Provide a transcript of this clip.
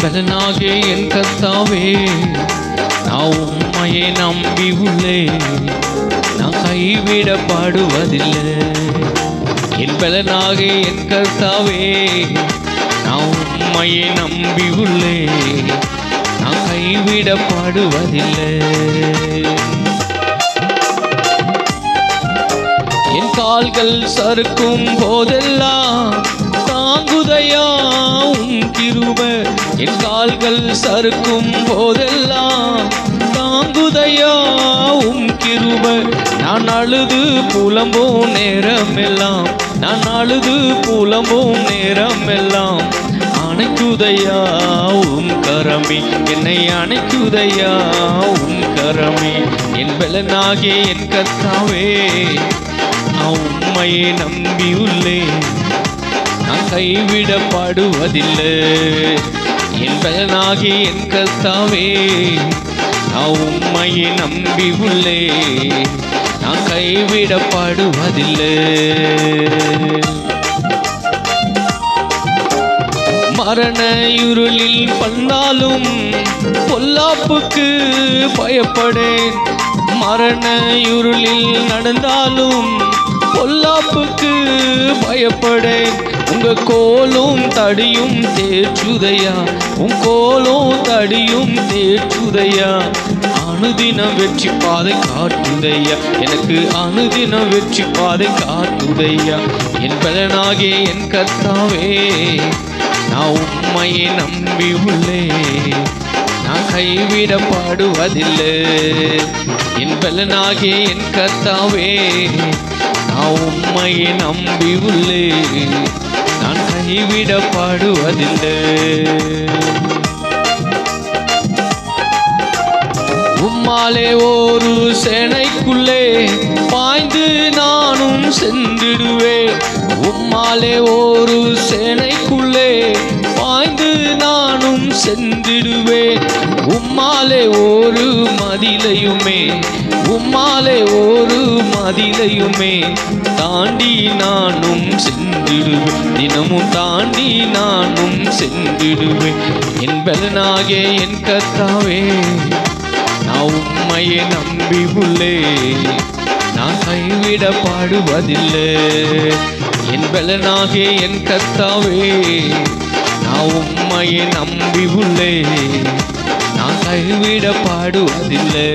பலனாகிய என் கர்த்தாவே, நான் உம்மையை நம்பி உள்ளேன், நான் கைவிடப்படுவதில்லை. என் பலனாகிய என் கர்த்தாவே, நான் உம்மையை நம்பி உள்ளேன், நான் கைவிடப்படுவதில்லை. என் கால்கள் சறுக்கும் போதெல்லாம் தாங்குதையா உம் கிருபை. என் கால்கள் சறுக்கும் போதெல்லாம் தாங்குதையா உம் கிருபை. நான் அழுது புலம்பும் நேரமெல்லாம், நான் அழுது புலம்பும் நேரமெல்லாம் அணைக்குதையா உம் கரமே, என்னை அணைக்குதையா உம் கரமே. என் பலனாகிய என் கர்த்தாவே, நான் உம்மையை நம்பியுள்ளேன், நான் கைவிடப்படுவதில்லை. என் பலனாகிய என் கர்த்தாவே, நான் உம்மையை நம்பியுள்ளேன், நான் கைவிடப்படுவதில்லை. மரண இருளில் பண்ணாலும் பொல்லாப்புக்கு பயப்படேன். மரண இருளில் நடந்தாலும் பொல்லாப்புக்கு பயப்படேன். உங்க கோலும் தடியும் தேற்றுதையா, உன் கோலும் தடியும் தேற்றுதையா. அனுதினம் வெற்றி பாதை காட்டுதையா, எனக்கு அனுதினம் வெற்றி பாதை காட்டுதையா. என் பலனாகிய என் கர்த்தாவே, நான் உம்மையை நம்பி உள்ளேன், நான் கைவிடப்படுவதில்லை. என் பலனாகிய என் கர்த்தாவே, நான் உம்மையை நம்பி உள்ளேன், நான் கைவிடப்படுவதில்லை. உம்மாலே ஒரு சேனைக்குள்ளே பாய்ந்து நானும் சென்றிடுவேன். உம்மாலே ஒரு சேனைக்குள்ளே பாய்ந்து நானும் சென்றிடுவேன். உம்மாலே ஒரு மதிலையுமே, உம்மாலே ஒரு மதிலையுமே தாண்டி நானும் சென்றிடுவேன். தினமும் தாண்டி நானும் சென்றிடுவேன். என் பலனாகிய என் கர்த்தாவே, நான் உம்மையை நம்பி உள்ளேன், நான் கைவிடப்படுவதில்லை. என் பலனாகிய என் கர்த்தாவே, நான் உம்மையை நம்பி உள்ளேன், நான் கைவிடப்படுவதில்லை.